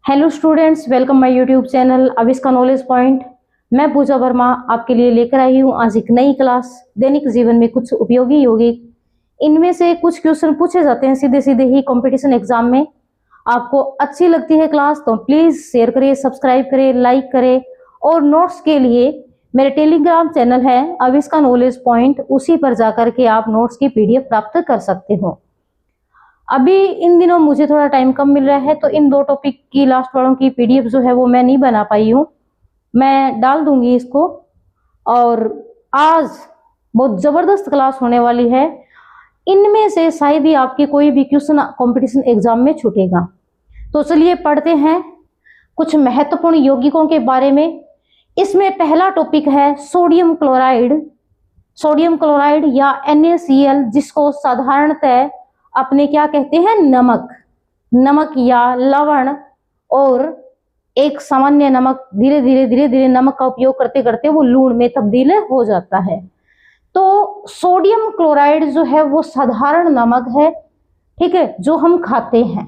Hello students, welcome my YouTube channel Avishka knowledge point. मैं पूजा वर्मा आपके लिए लेकर आई हूँ आज एक नई क्लास। दैनिक जीवन में कुछ उपयोगी यौगिक, इनमें से कुछ क्वेश्चन पूछे जाते हैं सीधे सीधे ही कंपटीशन एग्जाम में। आपको अच्छी लगती है क्लास तो प्लीज शेयर करें, सब्सक्राइब करें, लाइक करें। और नोट्स के लिए मेरे टेलीग्राम चैनल है अविष्का नॉलेज पॉइंट, उसी पर जाकर के आप नोट्स की पीडीएफ प्राप्त कर सकते हो। अभी इन दिनों मुझे थोड़ा टाइम कम मिल रहा है तो इन दो टॉपिक की लास्ट वालों की पीडीएफ जो है वो मैं नहीं बना पाई हूँ। मैं डाल दूंगी इसको। और आज बहुत जबरदस्त क्लास होने वाली है। इनमें से शायद ही आपके कोई भी क्वेश्चन कंपटीशन एग्जाम में छूटेगा। तो चलिए पढ़ते हैं कुछ महत्वपूर्ण यौगिकों के बारे में। इसमें पहला टॉपिक है सोडियम क्लोराइड। सोडियम क्लोराइड या NaCl, जिसको साधारणतः अपने क्या कहते हैं, नमक या लवण, और एक सामान्य नमक धीरे धीरे नमक का उपयोग करते करते वो लूण में तब्दील हो जाता है। तो सोडियम क्लोराइड जो है वो साधारण नमक है, ठीक है, जो हम खाते हैं।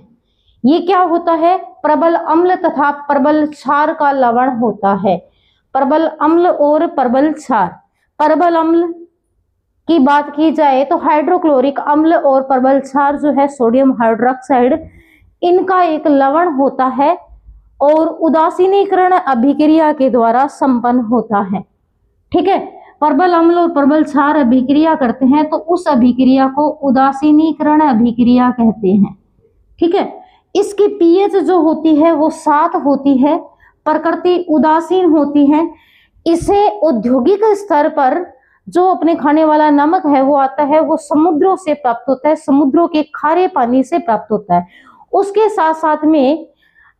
ये क्या होता है, प्रबल अम्ल तथा प्रबल क्षार का लवण होता है। प्रबल अम्ल और प्रबल क्षार। प्रबल अम्ल की बात की जाए तो हाइड्रोक्लोरिक अम्ल और प्रबल क्षार जो है सोडियम हाइड्रोक्साइड, इनका एक लवण होता है और उदासीनीकरण अभिक्रिया के द्वारा संपन्न होता है। ठीक है, प्रबल अम्ल और प्रबल क्षार अभिक्रिया करते हैं तो उस अभिक्रिया को उदासीनीकरण अभिक्रिया कहते हैं। ठीक है, इसकी पीएच जो होती है वो 7 होती है, प्रकृति उदासीन होती है। इसे औद्योगिक स्तर पर जो अपने खाने वाला नमक है वो आता है, वो समुद्रों से प्राप्त होता है, समुद्रों के खारे पानी से प्राप्त होता है। उसके साथ साथ में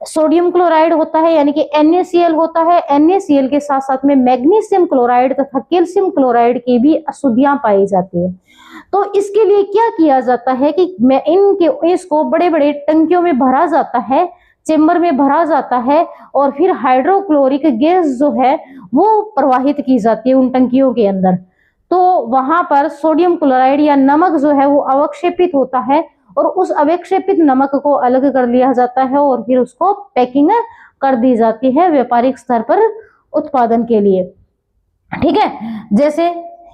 सोडियम क्लोराइड होता है यानी कि NaCl होता है। NaCl के साथ साथ में मैग्नीशियम क्लोराइड तथा कैल्शियम क्लोराइड की भी अशुद्धियां पाई जाती है। तो इसके लिए क्या किया जाता है कि इसको बड़े बड़े टंकियों में भरा जाता है, चेंबर में भरा जाता है, और फिर हाइड्रोक्लोरिक गैस जो है वो प्रवाहित की जाती है उन टंकियों के अंदर। तो वहां पर सोडियम क्लोराइड या नमक जो है वो अवक्षेपित होता है और उस अवक्षेपित नमक को अलग कर लिया जाता है और फिर उसको पैकिंग कर दी जाती है व्यापारिक स्तर पर उत्पादन के लिए। ठीक है, जैसे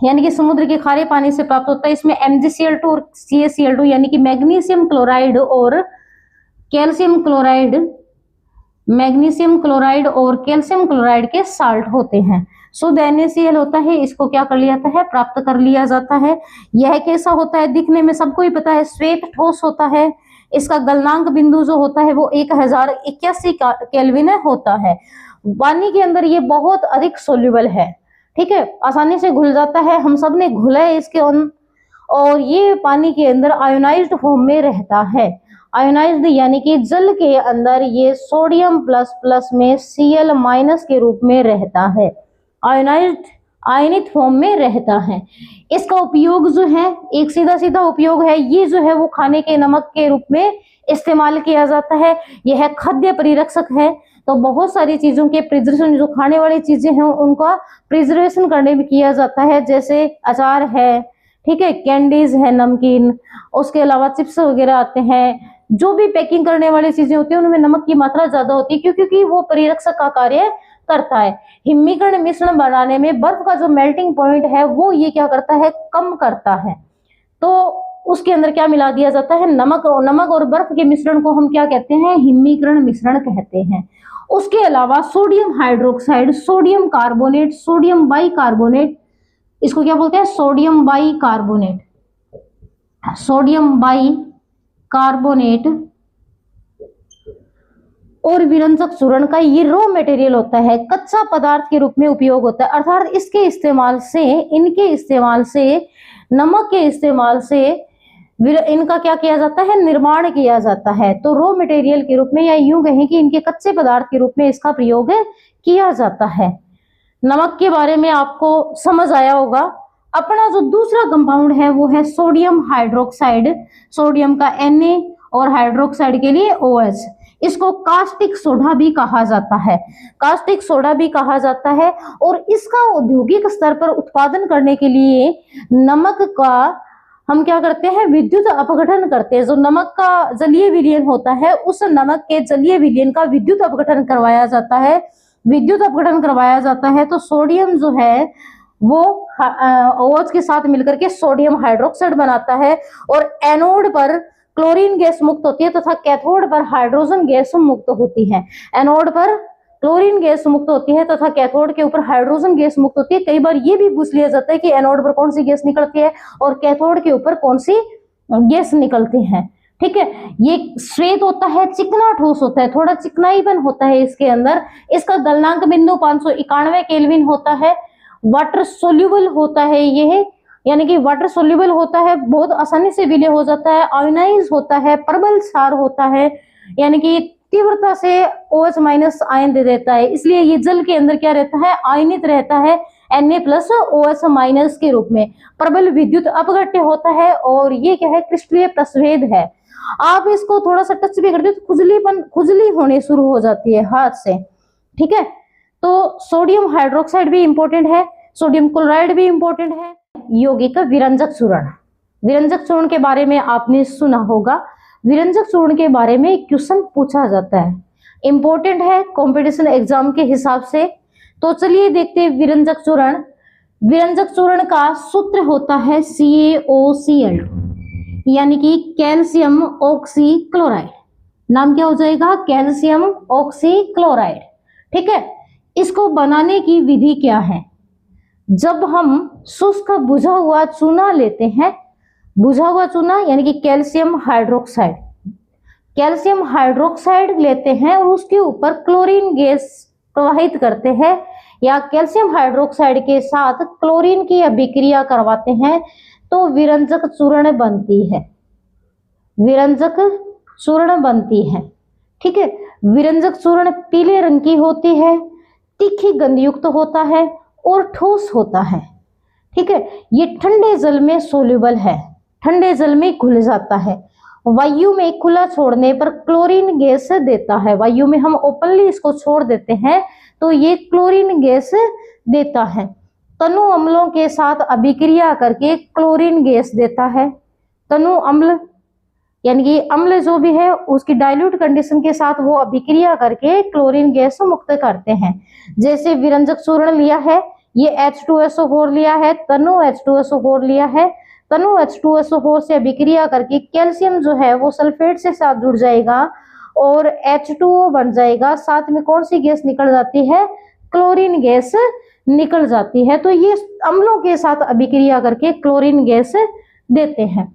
यानी कि समुद्र के खारे पानी से प्राप्त होता है। इसमें MgCl2 और CaCl2 यानी कि मैग्नीशियम क्लोराइड और कैल्शियम क्लोराइड, मैग्नीशियम क्लोराइड और कैल्शियम क्लोराइड के साल्ट होते हैं। शुद्ध NaCl होता है, इसको क्या कर लिया जाता है, प्राप्त कर लिया जाता है। यह कैसा होता है, दिखने में सबको ही पता है, श्वेत ठोस होता है। इसका गलनांक बिंदु जो होता है वो 1081 केल्विन होता है। पानी के अंदर ये बहुत अधिक सोल्यूबल है, ठीक है, आसानी से घुल जाता है। हम सब ने घुला है इसके और ये पानी के अंदर आयोनाइज्ड फॉर्म में रहता है। आयोनाइज्ड यानी कि जल के अंदर ये सोडियम प्लस प्लस में Cl माइनस के रूप में रहता है, आयनित फॉर्म में रहता है। इसका उपयोग जो है एक सीधा सीधा उपयोग है, ये जो है वो खाने के नमक के रूप में इस्तेमाल किया जाता है। यह खाद्य परिरक्षक है, तो बहुत सारी चीजों के प्रिजर्वेशन, जो खाने वाली चीजें हैं उनका प्रिजर्वेशन करने में किया जाता है। जैसे अचार है, ठीक है, कैंडीज है, नमकीन, उसके अलावा चिप्स वगैरह आते हैं। जो भी पैकिंग करने वाली चीजें होती है उनमें नमक की मात्रा ज्यादा होती है क्योंकि वो परिरक्षक का कार्य करता है। हिमीकरण मिश्रण बनाने में बर्फ का जो मेल्टिंग पॉइंट है वो ये क्या करता है, कम करता है। तो उसके अंदर क्या मिला दिया जाता है, नमक और बर्फ के मिश्रण को हम क्या कहते हैं, हिमीकरण मिश्रण कहते हैं। उसके अलावा sodium hydroxide, sodium carbonate, sodium bicarbonate, इसको क्या बोलते हैं, सोडियम बाइकार्बोनेट, सोडियम बाइकार्बोनेट और विरंजक चूर्ण का ये रॉ मटेरियल होता है, कच्चा पदार्थ के रूप में उपयोग होता है। अर्थात इनके इस्तेमाल से नमक के इस्तेमाल से इनका क्या किया जाता है, निर्माण किया जाता है। तो रॉ मटेरियल के रूप में, या यूं कहें कि इनके कच्चे पदार्थ के रूप में इसका प्रयोग किया जाता है। नमक के बारे में आपको समझ आया होगा। अपना जो दूसरा कंपाउंड है वो है सोडियम हाइड्रोक्साइड। सोडियम का Na और हाइड्रोक्साइड के लिए OH। इसको कास्टिक सोडा भी कहा जाता है, कास्टिक सोडा भी कहा जाता है। और इसका औद्योगिक स्तर पर उत्पादन करने के लिए नमक का हम क्या करते हैं, विद्युत अपघटन करते हैं। जो नमक का जलीय विलयन होता है, उस नमक के जलीय विलयन का विद्युत अपघटन करवाया जाता है। विद्युत अपघटन करवाया जाता है तो सोडियम जो है वो OH के साथ मिलकर के सोडियम हाइड्रोक्साइड बनाता है, और एनोड पर क्लोरीन गैस मुक्त होती है तथा कैथोड पर हाइड्रोजन गैस मुक्त होती है। एनोड पर क्लोरीन गैस मुक्त होती है तथा कैथोड के ऊपर हाइड्रोजन गैस मुक्त होती है। कई बार ये भी पूछ लिया जाता है कि एनोड पर कौन सी गैस निकलती है और कैथोड के ऊपर कौन सी गैस निकलती है। ठीक है, ये श्वेत होता है, चिकना ठोस होता है, थोड़ा चिकनाईपन होता है इसके अंदर। इसका गलनांक बिंदु 591 केल्विन होता है। वाटर सोल्यूबल होता है ये, यानी कि वाटर सोल्यूबल होता है, बहुत आसानी से विलय हो जाता है। आयोनाइज होता है, प्रबल क्षार होता है, यानी कि तीव्रता से OH- आयन दे देता है, इसलिए ये जल के अंदर क्या रहता है, आयनित रहता है Na+OH- के रूप में। प्रबल विद्युत अपघट्य होता है और ये क्या है, क्रिस्टलीय प्रस्वेद है। आप इसको थोड़ा सा टच भी करते हो तो खुजली होने शुरू हो जाती है हाथ से। ठीक है, तो सोडियम हाइड्रोक्साइड भी इंपॉर्टेंट है, सोडियम क्लोराइड भी इंपॉर्टेंट है। यौगिक विरंजक चूर्ण, विरंजक चूर्ण के बारे में आपने सुना होगा। विरंजक चूर्ण के बारे में क्वेश्चन पूछा जाता है, इंपॉर्टेंट है कंपटीशन एग्जाम के हिसाब से। तो चलिए देखते हैं विरंजक चूर्ण। विरंजक चूर्ण का सूत्र होता है CaOCl, यानी कि कैल्शियम ऑक्सी क्लोराइड। नाम क्या हो जाएगा, कैल्शियम ऑक्सी क्लोराइड। ठीक है, इसको बनाने की विधि क्या है, जब हम शुष्क बुझा हुआ चूना लेते हैं, बुझा हुआ चूना यानी कि कैल्शियम हाइड्रोक्साइड, कैल्शियम हाइड्रोक्साइड लेते हैं और उसके ऊपर क्लोरीन गैस प्रवाहित करते हैं, या कैल्शियम हाइड्रोक्साइड के साथ क्लोरीन की अभिक्रिया करवाते हैं, तो विरंजक चूर्ण बनती है, विरंजक चूर्ण बनती है। ठीक है, विरंजक चूर्ण पीले रंग की होती है, तीखी गंध युक्त होता है और ठोस होता है। ठीक है, ये ठंडे जल में सोल्यूबल है, ठंडे जल में घुल जाता है। वायु में खुला छोड़ने पर क्लोरीन गैस देता है, वायु में हम ओपनली इसको छोड़ देते हैं तो ये क्लोरीन गैस देता है। तनु अम्लों के साथ अभिक्रिया करके क्लोरीन गैस देता है। तनु अम्ल यानी कि अम्ल जो भी है उसकी डाइल्यूट कंडीशन के साथ वो अभिक्रिया करके क्लोरीन गैस मुक्त करते हैं। जैसे विरंजक चूर्ण लिया है, ये H2SO4 लिया है, तनु H2SO4 लिया है, तनु H2SO4 से अभिक्रिया करके कैल्शियम जो है वो सल्फेट से साथ जुड़ जाएगा और H2O बन जाएगा। साथ में कौन सी गैस निकल जाती है, क्लोरीन गैस निकल जाती है। तो ये अम्लों के साथ अभिक्रिया करके क्लोरीन गैस देते हैं।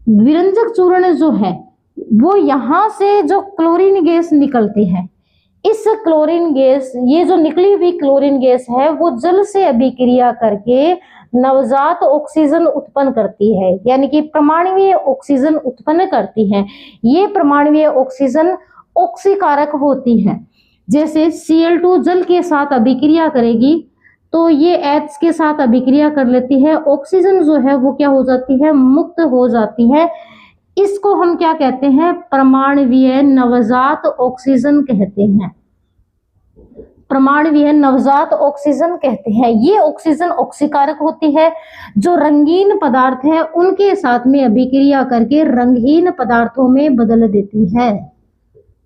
विरंजक चूर्ण जो है वो यहाँ से जो क्लोरीन गैस निकलती है, इस क्लोरीन गैस, ये जो निकली हुई क्लोरीन गैस है वो जल से अभिक्रिया करके नवजात ऑक्सीजन उत्पन्न करती है, यानी कि परमाणुीय ऑक्सीजन उत्पन्न करती है। ये परमाणुीय ऑक्सीजन ऑक्सीकारक होती है। जैसे Cl2 जल के साथ अभिक्रिया करेगी तो ये H के साथ अभिक्रिया कर लेती है, ऑक्सीजन जो है वो क्या हो जाती है, मुक्त हो जाती है। इसको हम क्या कहते हैं, परमाणुीय नवजात ऑक्सीजन कहते हैं, परमाणुीय नवजात ऑक्सीजन कहते हैं। ये ऑक्सीजन ऑक्सीकारक होती है, जो रंगीन पदार्थ है उनके साथ में अभिक्रिया करके रंगहीन पदार्थों में बदल देती है।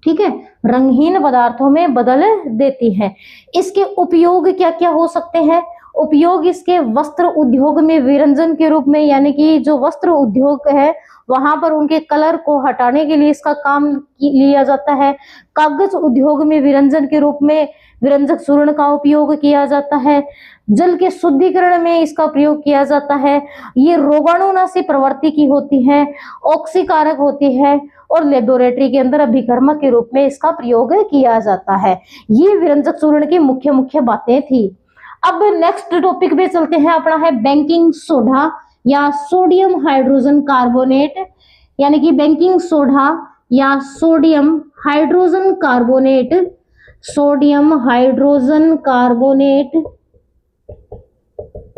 ठीक है, रंगहीन पदार्थों में बदल देती है। इसके उपयोग क्या क्या हो सकते हैं, उपयोग इसके वस्त्र उद्योग में विरंजन के रूप में, यानी कि जो वस्त्र उद्योग है वहां पर उनके कलर को हटाने के लिए इसका काम लिया जाता है। कागज उद्योग में विरंजन के रूप में विरंजक चूर्ण का उपयोग किया जाता है। जल के शुद्धिकरण में इसका प्रयोग किया जाता है। ये रोगाणुनाशी प्रवृत्ति की होती है, ऑक्सीकारक होती है और लेबोरेटरी के अंदर अभिकर्मक के रूप में इसका प्रयोग किया जाता है। ये विरंजक चूर्ण की मुख्य मुख्य बातें थी। अब नेक्स्ट टॉपिक पे चलते हैं, अपना है बेकिंग सोडा या सोडियम हाइड्रोजन कार्बोनेट, यानी कि बेकिंग सोडा या sodium hydrogen carbonate, sodium hydrogen carbonate,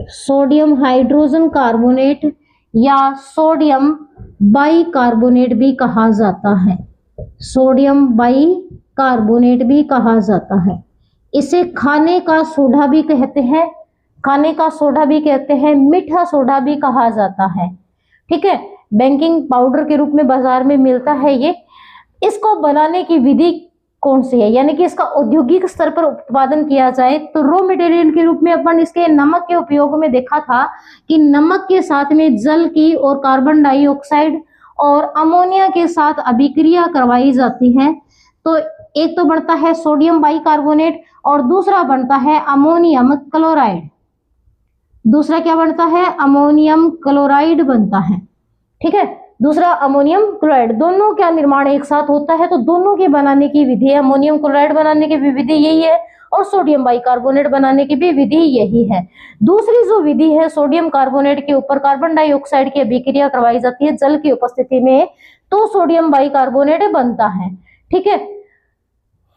sodium hydrogen carbonate या सोडियम बाइकार्बोनेट भी कहा जाता है, सोडियम बाइकार्बोनेट भी कहा जाता है। इसे खाने का सोडा भी कहते हैं, खाने का सोडा भी कहते हैं, मीठा सोडा भी कहा जाता है। ठीक है, बेकिंग पाउडर के रूप में बाजार में मिलता है ये। इसको बनाने की विधि कौन सी है, यानी कि इसका औद्योगिक स्तर पर उत्पादन किया जाए तो रॉ मटेरियल के रूप में अपन इसके नमक के उपयोग में देखा था कि नमक के साथ में जल की और कार्बन डाइऑक्साइड और अमोनिया के साथ अभिक्रिया करवाई जाती है। तो एक तो बनता है सोडियम बाइकार्बोनेट और दूसरा बनता है अमोनियम क्लोराइड। दूसरा क्या बनता है, अमोनियम क्लोराइड बनता है। ठीक है, दूसरा अमोनियम क्लोराइड, दोनों का निर्माण एक साथ होता है तो दोनों के बनाने की विधि, अमोनियम क्लोराइड बनाने की भी विधि यही है और सोडियम बाइकार्बोनेट बनाने की भी विधि यही है। दूसरी जो विधि है, सोडियम कार्बोनेट के ऊपर कार्बन डाइऑक्साइड की अभिक्रिया करवाई जाती है जल की उपस्थिति में, तो सोडियम बाइकार्बोनेट बनता है। ठीक है,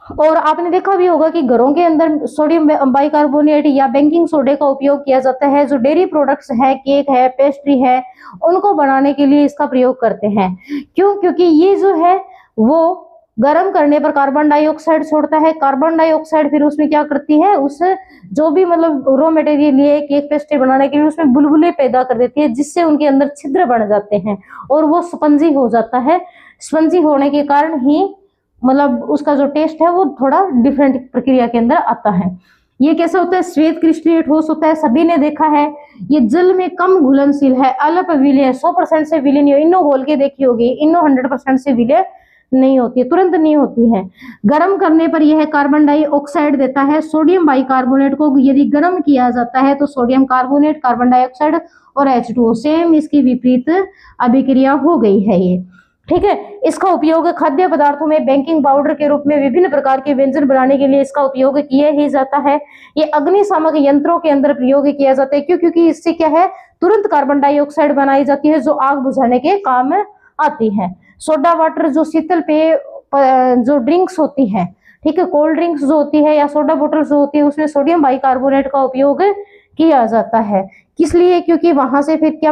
और आपने देखा भी होगा कि घरों के अंदर सोडियम बाइकार्बोनेट या बेकिंग सोडे का उपयोग किया जाता है। जो डेयरी प्रोडक्ट्स है, केक है, पेस्ट्री है, उनको बनाने के लिए इसका प्रयोग करते हैं। क्यों? क्योंकि ये जो है वो गर्म करने पर कार्बन डाइऑक्साइड छोड़ता है। कार्बन डाइऑक्साइड फिर उसमें क्या करती है, उस जो भी मतलब रॉ मटेरियल है केक पेस्ट्री बनाने के लिए, उसमें बुलबुले पैदा कर देती है, जिससे उनके अंदर छिद्र बन जाते हैं और वो स्पंजी हो जाता है। स्पंजी होने के कारण ही मतलब उसका जो टेस्ट है वो थोड़ा डिफरेंट प्रक्रिया के अंदर आता है। ये कैसा होता है, श्वेत क्रिस्टलीय ठोस होता है, सभी ने देखा है। ये जल में कम घुलनशील है, अल्प विलय, 100% से विलय नहीं हो। इनो घोल के देखी होगी, इनो 100% से विलय नहीं होती है, तुरंत नहीं होती है। गर्म करने पर यह कार्बन डाइऑक्साइड देता है। सोडियम बाइकार्बोनेट को यदि गर्म किया जाता है तो सोडियम कार्बोनेट, कार्बन डाइऑक्साइड और H2O, सेम इसकी विपरीत अभिक्रिया हो गई है ये। ठीक है, इसका उपयोग खाद्य पदार्थों में बेकिंग पाउडर के रूप में विभिन्न प्रकार के व्यंजन बनाने के लिए इसका उपयोग किया ही जाता है। ये अग्निशामक यंत्रों के अंदर प्रयोग किया जाता है। क्यों? क्योंकि इससे क्या है, तुरंत कार्बन डाइऑक्साइड बनाई जाती है जो आग बुझाने के काम में आती है। सोडा वाटर जो शीतल पेय जो ड्रिंक्स होती है, ठीक है, कोल्ड ड्रिंक्स जो होती है या सोडा बोतल जो होती है, उसमें सोडियम बाइकार्बोनेट का उपयोग किया जाता है। किस लिए? क्योंकि वहां से फिर क्या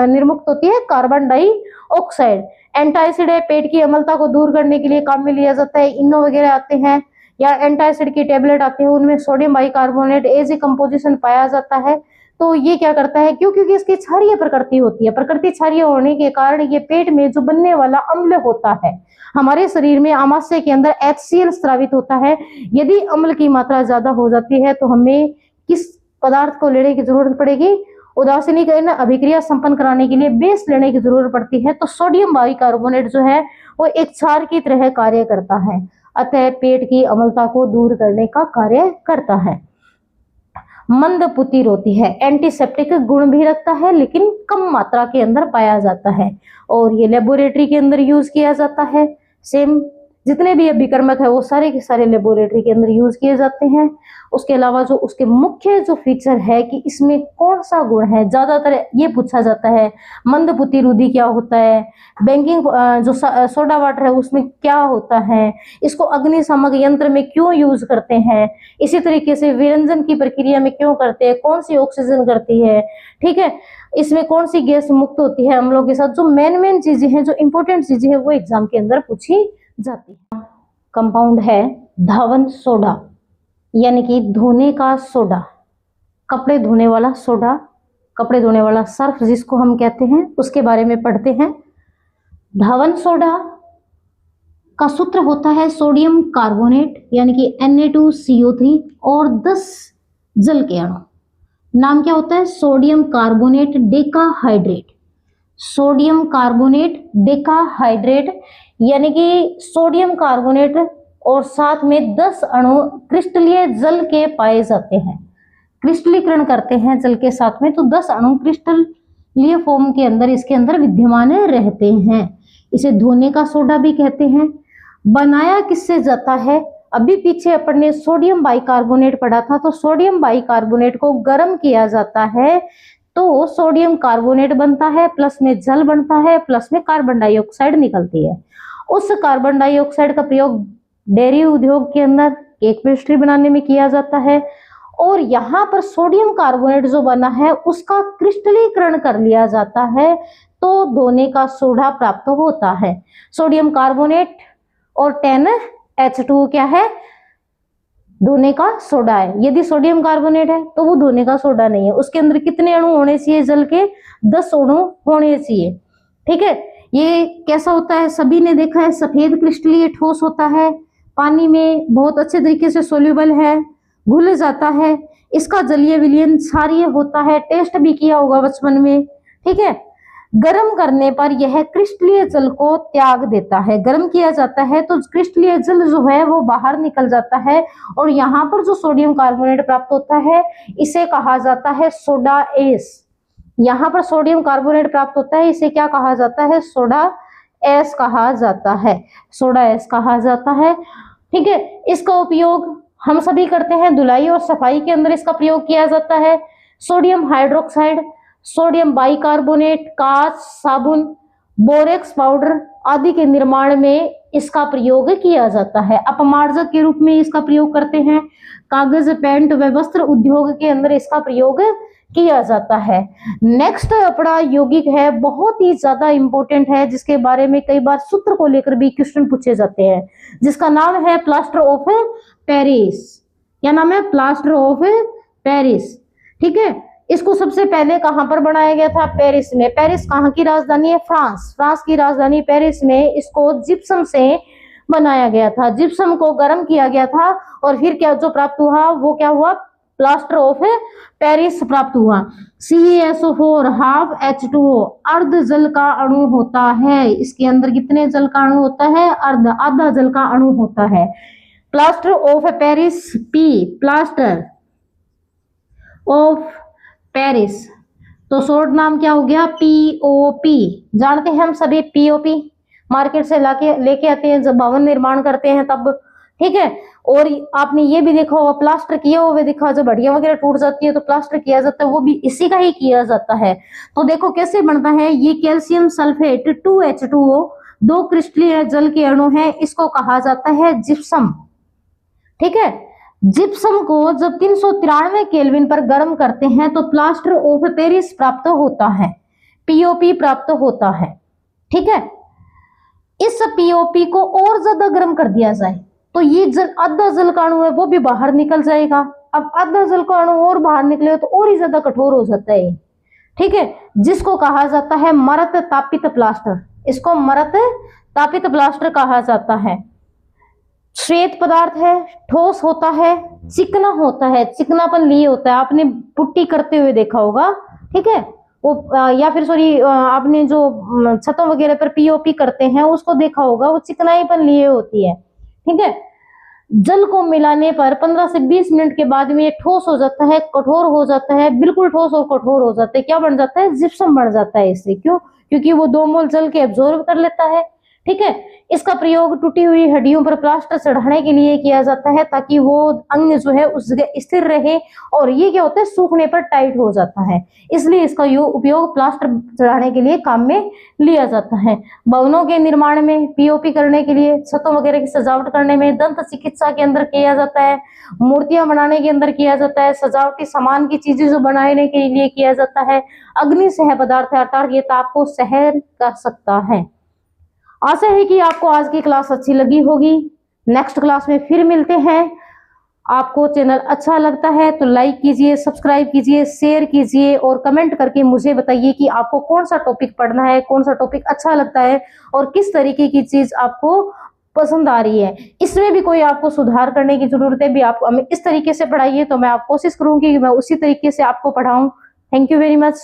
निर्मुक्त होती है, कार्बन डाइऑक्साइड। एंटासिड है, पेट की अम्लता को दूर करने के लिए काम में लिया जाता है। इनो वगैरह आते हैं या एंटासिड की टेबलेट आती है, उनमें sodium bicarbonate as a composition पाया जाता है। तो ये क्या करता है, क्यों? क्योंकि इसकी क्षारीय प्रकृति होती है। प्रकृति क्षारीय होने के कारण ये पेट में जो बनने वाला अम्ल होता है, हमारे शरीर में आमाशय के अंदर HCl स्रावित होता है। यदि अम्ल की मात्रा ज्यादा हो जाती है तो हमें किस पदार्थ को लेने की जरूरत पड़ेगी, उदासीनीकरण अभिक्रिया संपन्न कराने के लिए बेस लेने की जरूरत पड़ती है। तो सोडियम बाइकार्बोनेट जो है वो एक क्षार की तरह कार्य करता है, अतः पेट की अम्लता को दूर करने का कार्य करता है। मंद पुतिर होती है, एंटीसेप्टिक गुण भी रखता है लेकिन कम मात्रा के अंदर पाया जाता है और ये लेबोरेटरी के अंदर यूज किया जाता है। सेम जितने भी अभिकर्मक है वो सारे के सारे लेबोरेटरी के अंदर यूज किए जाते हैं। उसके अलावा जो उसके मुख्य जो फीचर है कि इसमें कौन सा गुण है, ज्यादातर ये पूछा जाता है। मंदपुति रुधि क्या होता है, बेकिंग जो सोडा वाटर है उसमें क्या होता है, इसको अग्निशामक यंत्र में क्यों यूज करते हैं, इसी तरीके से विरंजन की प्रक्रिया में क्यों करते हैं, कौन सी ऑक्सीजन करती है, ठीक है, इसमें कौन सी गैस मुक्त होती है अम्लों के साथ। जो मेन चीजें हैं, जो इंपॉर्टेंट चीजें हैं, वो एग्जाम के अंदर पूछी जाती है। कंपाउंड है धावन सोडा, यानी कि धोने का सोडा, कपड़े धोने वाला सोडा, कपड़े धोने वाला सर्फ जिसको हम कहते हैं, उसके बारे में पढ़ते हैं। धावन सोडा का सूत्र होता है सोडियम कार्बोनेट यानी कि Na2CO3 और 10 जल के अणु। नाम क्या होता है, sodium carbonate decahydrate. Sodium carbonate decahydrate यानी कि सोडियम कार्बोनेट और साथ में 10 अणु क्रिस्टलीय जल के पाए जाते हैं, क्रिस्टलीकरण करते हैं जल के साथ में, तो 10 अणु क्रिस्टलीय फॉर्म के अंदर इसके अंदर विद्यमान रहते हैं। इसे धोने का सोडा भी कहते हैं। बनाया किससे जाता है, अभी पीछे अपन ने सोडियम बाइकार्बोनेट पढ़ा था, तो सोडियम बाइकार्बोनेट को गर्म किया जाता है तो सोडियम कार्बोनेट बनता है, प्लस में जल बनता है, प्लस में कार्बन डाइऑक्साइड निकलती है। उस कार्बन डाइऑक्साइड का प्रयोग डेयरी उद्योग के अंदर केक पेस्ट्री बनाने में किया जाता है और यहाँ पर सोडियम कार्बोनेट जो बना है उसका क्रिस्टलीकरण कर लिया जाता है तो धोने का सोडा प्राप्त होता है। सोडियम कार्बोनेट और 10H2 क्या है, धोने का सोडा है। यदि सोडियम कार्बोनेट है तो वो धोने का सोडा नहीं है। उसके अंदर कितने अणु होने चाहिए? जल के 10 अणु होने चाहिए। ठीक है, ये कैसा होता है? सभी ने देखा है, सफेद क्रिस्टलीय ठोस होता है, पानी में बहुत अच्छे तरीके से सोल्यूबल है, घुल जाता है, इसका जलीय विलयन क्षारीय होता है, टेस्ट भी किया होगा बचपन में। ठीक है, गर्म करने पर यह क्रिस्टलीय जल को त्याग देता है। गर्म किया जाता है तो क्रिस्टलीय जल जो है वो बाहर निकल जाता है, और यहाँ पर जो सोडियम कार्बोनेट प्राप्त होता है इसे कहा जाता है सोडा एस। यहाँ पर सोडियम कार्बोनेट प्राप्त होता है, इसे क्या कहा जाता है? सोडा एस कहा जाता है, सोडा एस कहा जाता है। ठीक है, इसका उपयोग हम सभी करते हैं, धुलाई और सफाई के अंदर इसका प्रयोग किया जाता है। सोडियम हाइड्रोक्साइड, सोडियम बाइकार्बोनेट, कांच, साबुन, बोरेक्स पाउडर आदि के निर्माण में इसका प्रयोग किया जाता है। अपमार्जक के रूप में इसका प्रयोग करते हैं। कागज, पेंट व वस्त्र उद्योग के अंदर इसका प्रयोग किया जाता है। नेक्स्ट अपना यौगिक है, बहुत ही ज्यादा इंपॉर्टेंट है, जिसके बारे में कई बार सूत्र को लेकर भी क्वेश्चन पूछे जाते हैं, जिसका नाम है प्लास्टर ऑफ पेरिस। क्या नाम है? Plaster of Paris. ठीक है, इसको सबसे पहले कहां पर बनाया गया था? पेरिस में। पेरिस कहां की राजधानी है? फ्रांस। फ्रांस की राजधानी पेरिस में इसको जिप्सम से बनाया गया था। जिप्सम को गर्म किया गया था और फिर क्या जो प्राप्त हुआ वो क्या हुआ? प्लास्टर ऑफ पेरिस प्राप्त हुआ। CaSO4 हाफ H2O अर्ध जल का अणु होता है। इसके अंदर कितने जल का अणु होता है? अर्ध, आधा जल का अणु होता है। Plaster of Paris, P plaster of Paris, तो शॉर्ट नाम क्या हो गया? POP। जानते हैं हम सभी POP, मार्केट से लेके आते हैं जब भवन निर्माण करते हैं तब। ठीक है, और आपने ये भी देखा होगा, प्लास्टर किया हुआ देखा, जब हड्डियां वगैरह टूट जाती है तो प्लास्टर किया जाता है, वो भी इसी का ही किया जाता है। तो देखो कैसे बनता है ये। कैल्शियम सल्फेट 2H2O, 2 क्रिस्टलीय जल के अणु हैं, इसको कहा जाता है जिप्सम। ठीक है, जिप्सम को जब 393 केल्विन पर गर्म करते हैं तो प्लास्टर ऑफ पेरिस प्राप्त होता है, POP प्राप्त होता है। ठीक है, इस POP को और ज्यादा गर्म कर दिया जाए तो ये जल, आधा जल का अणु है वो भी बाहर निकल जाएगा। अब आधा जल का अणु और बाहर निकले तो और ही ज्यादा कठोर हो जाता है। ठीक है, जिसको कहा जाता है मरत तापित प्लास्टर। इसको मरत तापित प्लास्टर कहा जाता है। श्वेत पदार्थ है, ठोस होता है, चिकना होता है, चिकनापन लिए होता है, आपने पुट्टी करते हुए देखा होगा। ठीक है, वो या फिर सॉरी आपने जो छतों वगैरह पर POP करते हैं उसको देखा होगा, वो चिकनाईपन लिए होती है। ठीक है, जल को मिलाने पर 15 से 20 मिनट के बाद में ये ठोस हो जाता है, कठोर हो जाता है, बिल्कुल ठोस और कठोर हो जाता है। क्या बन जाता है? जिप्सम बन जाता है इससे। क्यों? क्योंकि वो 2 मोल जल के एब्जॉर्ब कर लेता है। ठीक है, इसका प्रयोग टूटी हुई हड्डियों पर प्लास्टर चढ़ाने के लिए किया जाता है ताकि वो अंग जो है उस जगह स्थिर रहे, और ये क्या होता है? सूखने पर टाइट हो जाता है, इसलिए इसका उपयोग प्लास्टर चढ़ाने के लिए काम में लिया जाता है। भवनों के निर्माण में, POP करने के लिए, छतों वगैरह की सजावट करने में, दंत चिकित्सा के अंदर किया जाता है, मूर्तियां बनाने के अंदर किया जाता है, सजावटी सामान की चीजें जो बनाने के लिए किया जाता है। अग्नि सह पदार्थ है, अर्थात ये ताप को सहन कर सकता है। आशा है कि आपको आज की क्लास अच्छी लगी होगी। नेक्स्ट क्लास में फिर मिलते हैं। आपको चैनल अच्छा लगता है तो लाइक कीजिए, सब्सक्राइब कीजिए, शेयर कीजिए और कमेंट करके मुझे बताइए कि आपको कौन सा टॉपिक पढ़ना है, कौन सा टॉपिक अच्छा लगता है और किस तरीके की चीज आपको पसंद आ रही है। इसमें भी कोई आपको सुधार करने की जरूरत है भी, आप हमें इस तरीके से पढ़ाइए तो मैं आप कोशिश करूंगी कि मैं उसी तरीके से आपको पढ़ाऊं। Thank you very much.